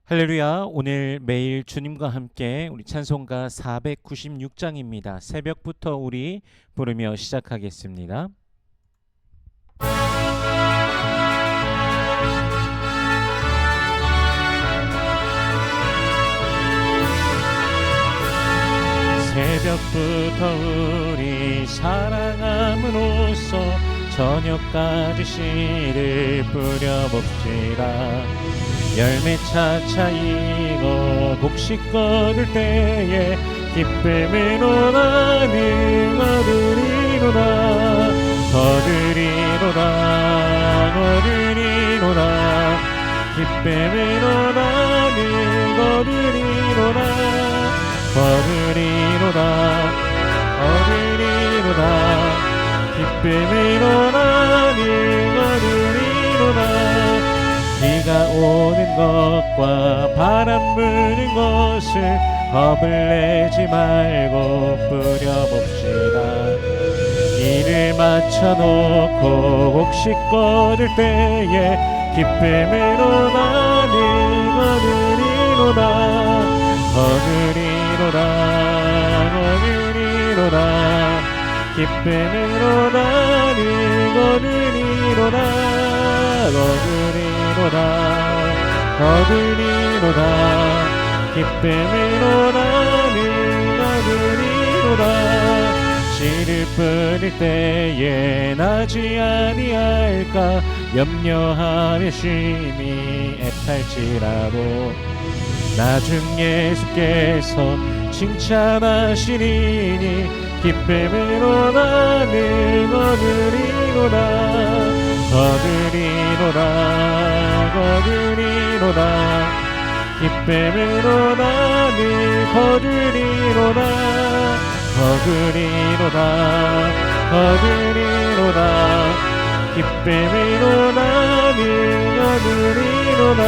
할렐루야. 오늘 매일 주님과 함께 우리 찬송가 496장입니다. 새벽부터 우리 부르며 시작하겠습니다. 새벽부터 우리 사랑함으로써 저녁까지 씨를 뿌려봅시다. 열매 차차 익어 곡식 거둘 때에 기쁨으로 나는 거두리로다. 거두리로다. 거두리로다. 기쁨으로 나는 거두리로다. 거두리로다. 거두리로다. 기쁨으로 나는 거두리로다. 비가 오는 것과 바람 부는 것을 겁을 내지 말고 뿌려봅시다. 이를 맞춰놓고 곡식 거둘 때에 기쁨으로 나는 거두리로다. 거두리로다. 거두리로다. 기쁨으로 나는 거두리로다. 거두리로다. 거두리로다. 기쁨으로 나는 거두리로다. 씨를 뿌릴 때에 나지 아니할까 염려하며 쉼이 애탈지라도 나중 예수께서 칭찬하시리니 기쁨으로 나는 거두리로다. 거두리로다. 거두리로다. 기쁨으로 나는 거두리로다. 거두리로다. 거두리로다. 기쁨으로 나는 거두리로다.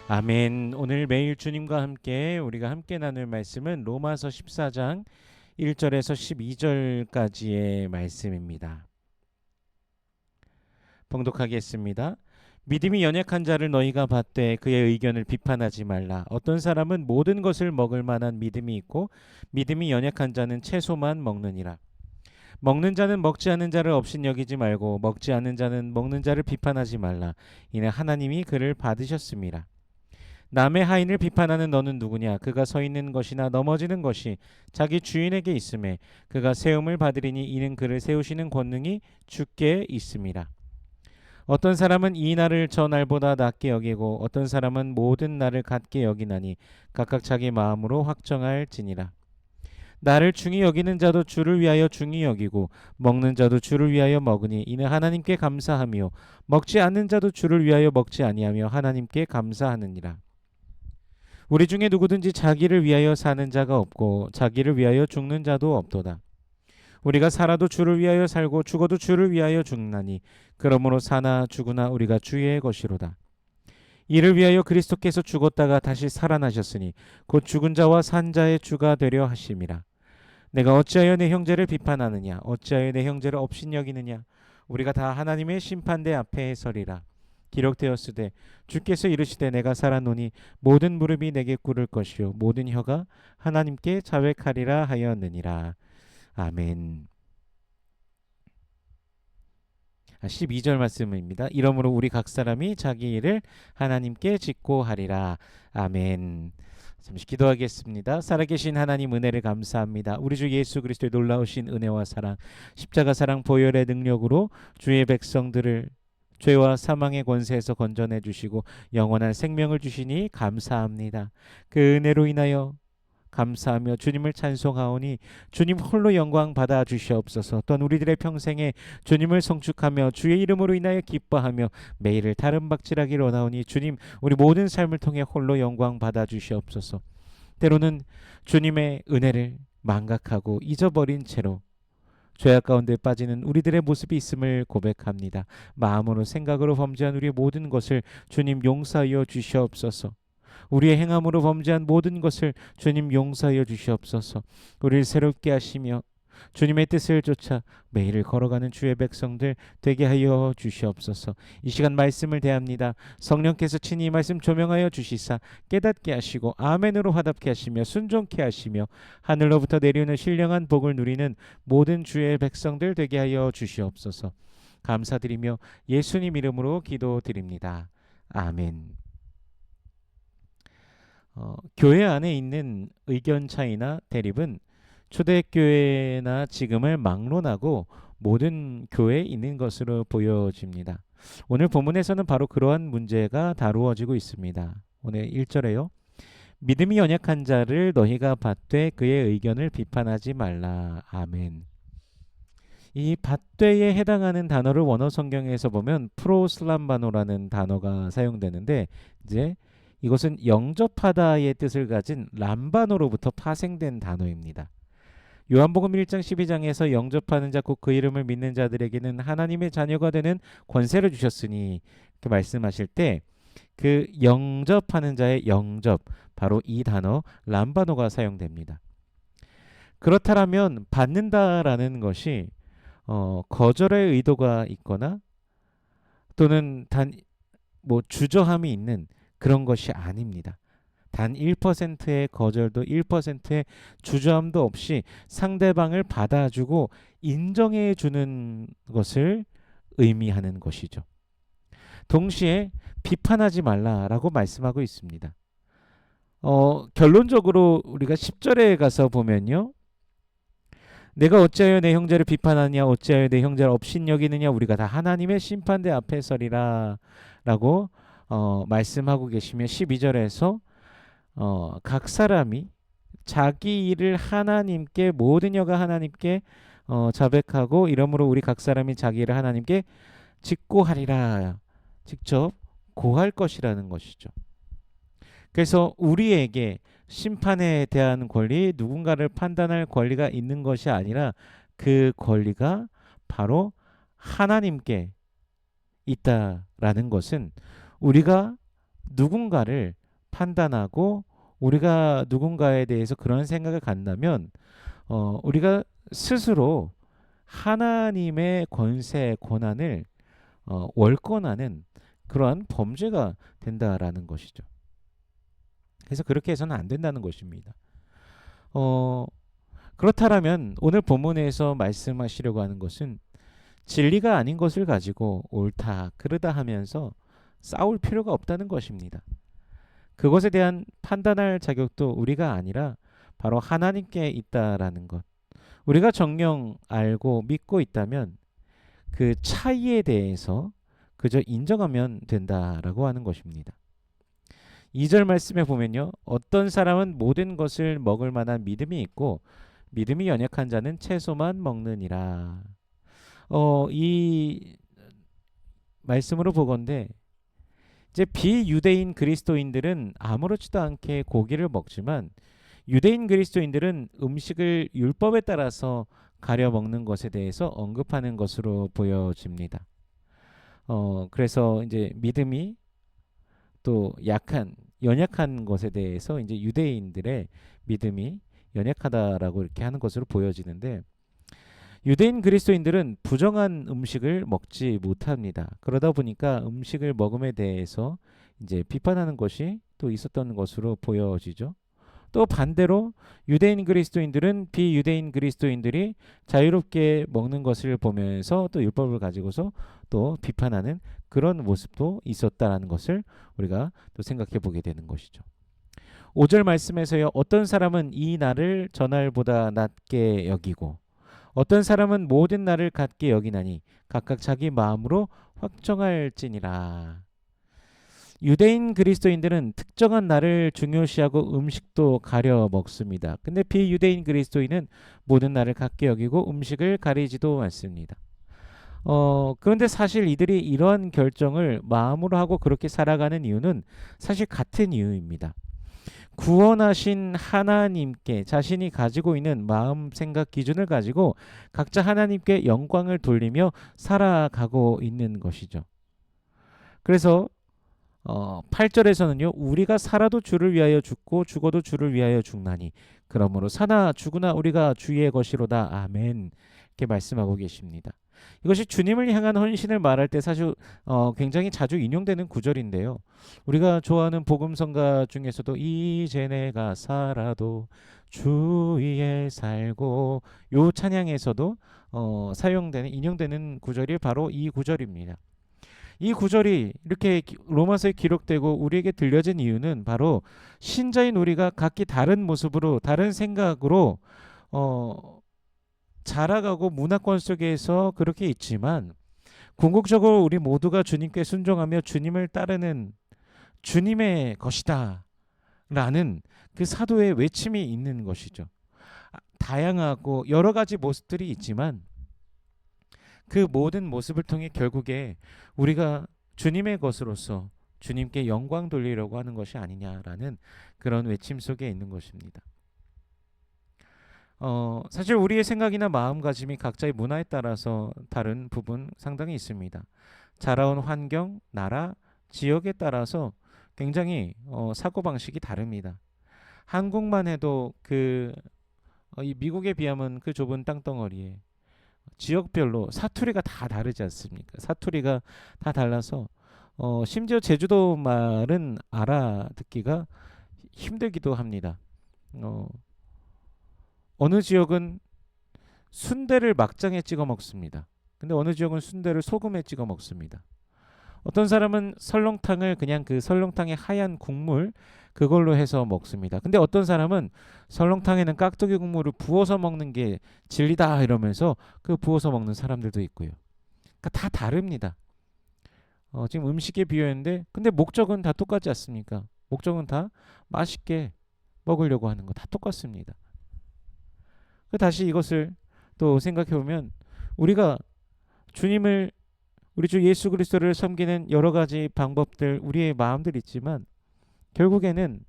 아멘. 오늘 매일 주님과 함께 우리가 함께 나눌 말씀은 로마서 14장 1절에서 12절까지의 말씀입니다. 봉독하겠습니다. 믿음이 연약한 자를 너희가 받되 그의 의견을 비판하지 말라. 어떤 사람은 모든 것을 먹을 만한 믿음이 있고 믿음이 연약한 자는 채소만 먹느니라. 먹는 자는 먹지 않는 자를 업신여기지 말고 먹지 않는 자는 먹는 자를 비판하지 말라. 이는 하나님이 그를 받으셨음이라. 남의 하인을 비판하는 너는 누구냐? 그가 서 있는 것이나 넘어지는 것이 자기 주인에게 있음에 그가 세움을 받으리니 이는 그를 세우시는 권능이 주께 있음이라. 어떤 사람은 이 날을 저 날보다 낮게 여기고 어떤 사람은 모든 날을 같게 여기나니 각각 자기 마음으로 확정할지니라. 나를 중히 여기는 자도 주를 위하여 중히 여기고 먹는 자도 주를 위하여 먹으니 이는 하나님께 감사하며 먹지 않는 자도 주를 위하여 먹지 아니하며 하나님께 감사하느니라. 우리 중에 누구든지 자기를 위하여 사는 자가 없고 자기를 위하여 죽는 자도 없도다. 우리가 살아도 주를 위하여 살고 죽어도 주를 위하여 죽나니 그러므로 사나 죽으나 우리가 주의 것이로다. 이를 위하여 그리스도께서 죽었다가 다시 살아나셨으니 곧 죽은 자와 산 자의 주가 되려 하심이라. 내가 어찌하여 내 형제를 비판하느냐? 어찌하여 내 형제를 업신여기느냐? 우리가 다 하나님의 심판대 앞에 서리라. 기록되었으되 주께서 이르시되 내가 살았노니 모든 무릎이 내게 꿇을 것이요 모든 혀가 하나님께 자백하리라 하였느니라. 아멘. 12절 말씀입니다. 이러므로 우리 각 사람이 자기 일을 하나님께 짓고 하리라. 아멘. 잠시 기도하겠습니다. 살아계신 하나님 은혜를 감사합니다. 우리 주 예수 그리스도의 놀라우신 은혜와 사랑, 십자가 사랑 보혈의 능력으로 주의 백성들을 죄와 사망의 권세에서 건져내 주시고 영원한 생명을 주시니 감사합니다. 그 은혜로 인하여 감사하며 주님을 찬송하오니 주님 홀로 영광 받아 주시옵소서. 또한 우리들의 평생에 주님을 송축하며 주의 이름으로 인하여 기뻐하며 매일을 다른 박질하기를 원하오니 주님 우리 모든 삶을 통해 홀로 영광 받아 주시옵소서. 때로는 주님의 은혜를 망각하고 잊어버린 채로 죄악 가운데 빠지는 우리들의 모습이 있음을 고백합니다. 마음으로 생각으로 범죄한 우리의 모든 것을 주님 용서하여 주시옵소서. 우리의 행함으로 범죄한 모든 것을 주님 용서하여 주시옵소서. 우리를 새롭게 하시며 주님의 뜻을 쫓아 매일을 걸어가는 주의 백성들 되게 하여 주시옵소서. 이 시간 말씀을 대합니다. 성령께서 친히 이 말씀 조명하여 주시사 깨닫게 하시고 아멘으로 화답케 하시며 순종케 하시며 하늘로부터 내려오는 신령한 복을 누리는 모든 주의 백성들 되게 하여 주시옵소서. 감사드리며 예수님 이름으로 기도드립니다. 아멘. 교회 안에 있는 의견 차이나 대립은 초대교회나 지금을 막론하고 모든 교회에 있는 것으로 보여집니다. 오늘 본문에서는 바로 그러한 문제가 다루어지고 있습니다. 오늘 1절에요. 믿음이 연약한 자를 너희가 받되 그의 의견을 비판하지 말라. 아멘. 이 받되에 해당하는 단어를 원어 성경에서 보면 프로슬람바노라는 단어가 사용되는데 이제 이것은 영접하다의 뜻을 가진 람바노로부터 파생된 단어입니다. 요한복음 1장 12장에서 영접하는 자 곧 그 이름을 믿는 자들에게는 하나님의 자녀가 되는 권세를 주셨으니 이렇게 말씀하실 때 그 영접하는 자의 영접 바로 이 단어 람바노가 사용됩니다. 그렇다면 받는다라는 것이 거절의 의도가 있거나 또는 단 주저함이 있는 그런 것이 아닙니다. 단 1%의 거절도 1%의 주저함도 없이 상대방을 받아주고 인정해 주는 것을 의미하는 것이죠. 동시에 비판하지 말라라고 말씀하고 있습니다. 결론적으로 우리가 10절에 가서 보면요. 내가 어찌하여 내 형제를 비판하냐 어찌하여 내 형제를 업신여기느냐 우리가 다 하나님의 심판대 앞에 서리라 라고 말씀하고 계시며 12절에서 각 사람이 자기 일을 하나님께 모든 여가 하나님께 자백하고 이러므로 우리 각 사람이 자기 일을 하나님께 직고하리라 직접 고할 것이라는 것이죠. 그래서 우리에게 심판에 대한 권리, 누군가를 판단할 권리가 있는 것이 아니라 그 권리가 바로 하나님께 있다라는 것은 우리가 누군가를 판단하고 우리가 누군가에 대해서 그런 생각을 갖는다면 우리가 스스로 하나님의 권세, 권한을 월권하는 그러한 범죄가 된다라는 것이죠. 그래서 그렇게 해서는 안 된다는 것입니다. 그렇다면 오늘 본문에서 말씀하시려고 하는 것은 진리가 아닌 것을 가지고 옳다, 그르다 하면서 싸울 필요가 없다는 것입니다. 그것에 대한 판단할 자격도 우리가 아니라 바로 하나님께 있다라는 것. 우리가 정녕 알고 믿고 있다면 그 차이에 대해서 그저 인정하면 된다라고 하는 것입니다. 2절 말씀에 보면요. 어떤 사람은 모든 것을 먹을 만한 믿음이 있고 믿음이 연약한 자는 채소만 먹느니라. 이 말씀으로 보건대 이제 비유대인 그리스도인들은 아무렇지도 않게 고기를 먹지만 유대인 그리스도인들은 음식을 율법에 따라서 가려 먹는 것에 대해서 언급하는 것으로 보여집니다. 그래서 이제 믿음이 또 연약한 것에 대해서 이제 유대인들의 믿음이 연약하다라고 이렇게 하는 것으로 보여지는데 유대인 그리스도인들은 부정한 음식을 먹지 못합니다. 그러다 보니까 음식을 먹음에 대해서 이제 비판하는 것이 또 있었던 것으로 보여지죠. 또 반대로 유대인 그리스도인들은 비유대인 그리스도인들이 자유롭게 먹는 것을 보면서 또 율법을 가지고서 또 비판하는 그런 모습도 있었다라는 것을 우리가 또 생각해 보게 되는 것이죠. 5절 말씀에서요. 어떤 사람은 이 날을 저날보다 낮게 여기고 어떤 사람은 모든 날을 같게 여기나니 각각 자기 마음으로 확정할지니라. 유대인 그리스도인들은 특정한 날을 중요시하고 음식도 가려 먹습니다. 근데 비유대인 그리스도인은 모든 날을 같게 여기고 음식을 가리지도 않습니다. 그런데 사실 이들이 이러한 결정을 마음으로 하고 그렇게 살아가는 이유는 사실 같은 이유입니다. 구원하신 하나님께 자신이 가지고 있는 마음, 생각, 기준을 가지고 각자 하나님께 영광을 돌리며 살아가고 있는 것이죠. 그래서 8절에서는요. 우리가 살아도 주를 위하여 죽고 죽어도 주를 위하여 죽나니 그러므로 사나 죽으나 우리가 주의 것이로다. 아멘. 이렇게 말씀하고 계십니다. 이것이 주님을 향한 헌신을 말할 때 사실 굉장히 자주 인용되는 구절인데요. 우리가 좋아하는 복음성가 중에서도 이제 내가 살아도 주 위에 살고 요 찬양에서도 사용되는 인용되는 구절이 바로 이 구절입니다. 이 구절이 이렇게 로마서에 기록되고 우리에게 들려진 이유는 바로 신자인 우리가 각기 다른 모습으로 다른 생각으로 어, 자라가고 문화권 속에서 그렇게 있지만 궁극적으로 우리 모두가 주님께 순종하며 주님을 따르는 주님의 것이다 라는 그 사도의 외침이 있는 것이죠. 다양하고 여러 가지 모습들이 있지만 그 모든 모습을 통해 결국에 우리가 주님의 것으로서 주님께 영광 돌리려고 하는 것이 아니냐라는 그런 외침 속에 있는 것입니다. 사실 우리의 생각이나 마음가짐이 각자의 문화에 따라서 다른 부분 상당히 있습니다. 자라온 환경, 나라, 지역에 따라서 굉장히 사고방식이 다릅니다. 한국만 해도 이 미국에 비하면 그 좁은 땅덩어리에 지역별로 사투리가 다 다르지 않습니까? 사투리가 다 달라서 심지어 제주도 말은 알아듣기가 힘들기도 합니다. 어, 어느 지역은 순대를 막장에 찍어 먹습니다. 근데 어느 지역은 순대를 소금에 찍어 먹습니다. 어떤 사람은 설렁탕을 그냥 그 설렁탕의 하얀 국물 그걸로 해서 먹습니다. 근데 어떤 사람은 설렁탕에는 깍두기 국물을 부어서 먹는 게 진리다 이러면서 그 부어서 먹는 사람들도 있고요. 그러니까 다 다릅니다. 지금 음식에 비유했는데 근데 목적은 다 똑같지 않습니까? 목적은 다 맛있게 먹으려고 하는 거 다 똑같습니다. 다시 이것을 또 생각해 보면 우리가 주님을 우리 주 예수 그리스도를 섬기는 여러 가지 방법들 우리의 마음들 있지만 결국에는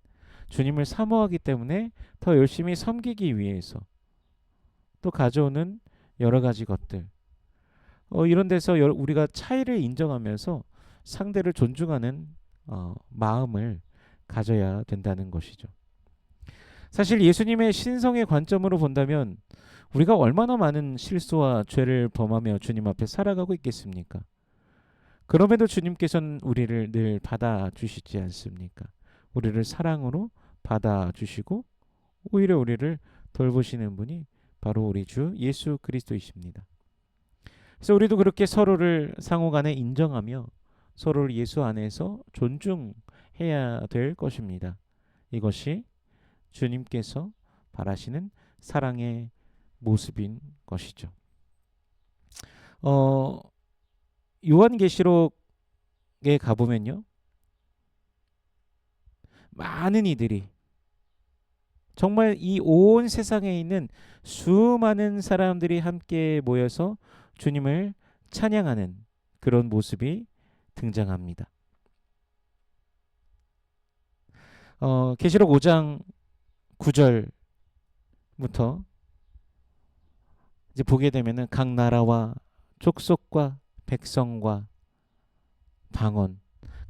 주님을 사모하기 때문에 더 열심히 섬기기 위해서 또 가져오는 여러 가지 것들 이런 데서 우리가 차이를 인정하면서 상대를 존중하는 마음을 가져야 된다는 것이죠. 사실 예수님의 신성의 관점으로 본다면 우리가 얼마나 많은 실수와 죄를 범하며 주님 앞에 살아가고 있겠습니까? 그럼에도 주님께서는 우리를 늘 받아주시지 않습니까? 우리를 사랑으로 받아주시고 오히려 우리를 돌보시는 분이 바로 우리 주 예수 그리스도이십니다. 그래서 우리도 그렇게 서로를 상호간에 인정하며 서로를 예수 안에서 존중해야 될 것입니다. 이것이 주님께서 바라시는 사랑의 모습인 것이죠. 요한계시록에 가보면요. 많은 이들이 정말 이 온 세상에 있는 수많은 사람들이 함께 모여서 주님을 찬양하는 그런 모습이 등장합니다. 계시록 5장 9절부터 이제 보게 되면은 각 나라와 족속과 백성과 방언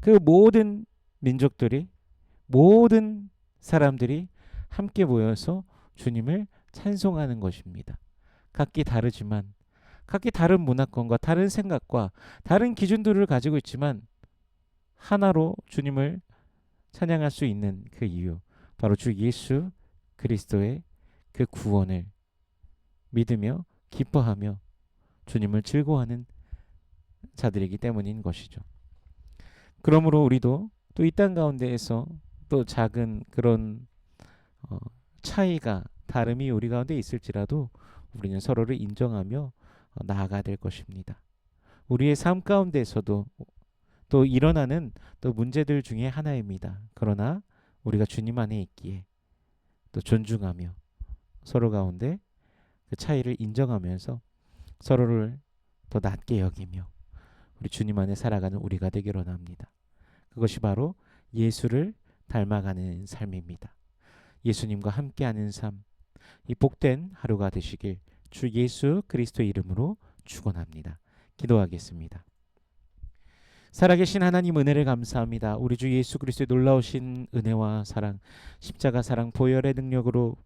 그 모든 민족들이 모든 사람들이 함께 모여서 주님을 찬송하는 것입니다. 각기 다르지만 각기 다른 문화권과 다른 생각과 다른 기준들을 가지고 있지만 하나로 주님을 찬양할 수 있는 그 이유 바로 주 예수 그리스도의 그 구원을 믿으며 기뻐하며 주님을 즐거워하는 자들이기 때문인 것이죠. 그러므로 우리도 또 이 땅 가운데에서 또 작은 그런 차이가 다름이 우리 가운데 있을지라도 우리는 서로를 인정하며 나아가야 될 것입니다. 우리의 삶 가운데에서도 또 일어나는 또 문제들 중에 하나입니다. 그러나 우리가 주님 안에 있기에 또 존중하며 서로 가운데 그 차이를 인정하면서 서로를 더 낮게 여기며 우리 주님 안에 살아가는 우리가 되기를 원합니다. 그것이 바로 예수를 닮아가는 삶입니다. 예수님과 함께하는 삶, 이 복된 하루가 되시길 주 예수 그리스도 이름으로 축원합니다. 기도하겠습니다. 살아계신 하나님 은혜를 감사합니다. 우리 주 예수 그리스도의 놀라우신 은혜와 사랑, 십자가 사랑 보혈의 능력으로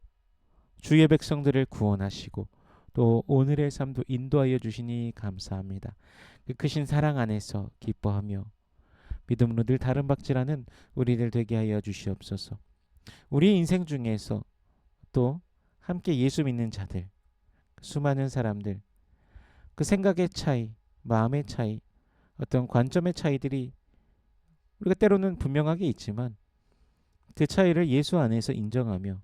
주의 백성들을 구원하시고 또 오늘의 삶도 인도하여 주시니 감사합니다. 그 크신 사랑 안에서 기뻐하며 믿음으로 늘 다른 박질하는 우리들 되게 하여 주시옵소서. 우리 인생 중에서 또 함께 예수 믿는 자들, 수많은 사람들, 그 생각의 차이, 마음의 차이, 어떤 관점의 차이들이 우리가 때로는 분명하게 있지만 그 차이를 예수 안에서 인정하며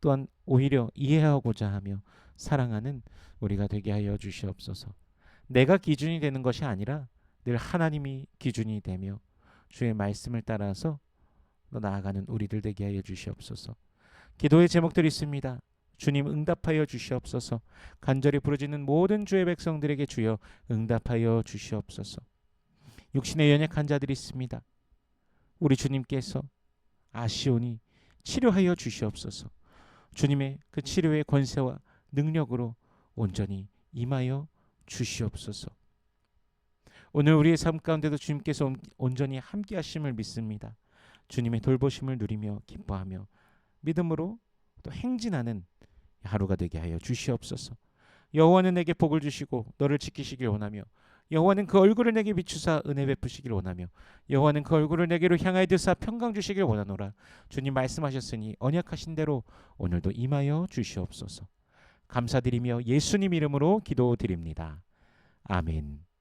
또한 오히려 이해하고자 하며 사랑하는 우리가 되게 하여 주시옵소서. 내가 기준이 되는 것이 아니라 늘 하나님이 기준이 되며 주의 말씀을 따라서 나아가는 우리들 되게 하여 주시옵소서. 기도의 제목들이 있습니다. 주님 응답하여 주시옵소서. 간절히 부르짖는 모든 주의 백성들에게 주여 응답하여 주시옵소서. 육신의 연약한 자들이 있습니다. 우리 주님께서 아시오니 치료하여 주시옵소서. 주님의 그 치료의 권세와 능력으로 온전히 임하여 주시옵소서. 오늘 우리의 삶 가운데도 주님께서 온전히 함께 하심을 믿습니다. 주님의 돌보심을 누리며 기뻐하며 믿음으로 또 행진하는 하루가 되게 하여 주시옵소서. 여호와는 내게 복을 주시고 너를 지키시길 원하며 여호와는 그 얼굴을 내게 비추사 은혜 베푸시길 원하며 여호와는 그 얼굴을 내게로 향하여 드사 평강 주시길 원하노라. 주님 말씀하셨으니 언약하신 대로 오늘도 임하여 주시옵소서. 감사드리며 예수님 이름으로 기도드립니다. 아멘.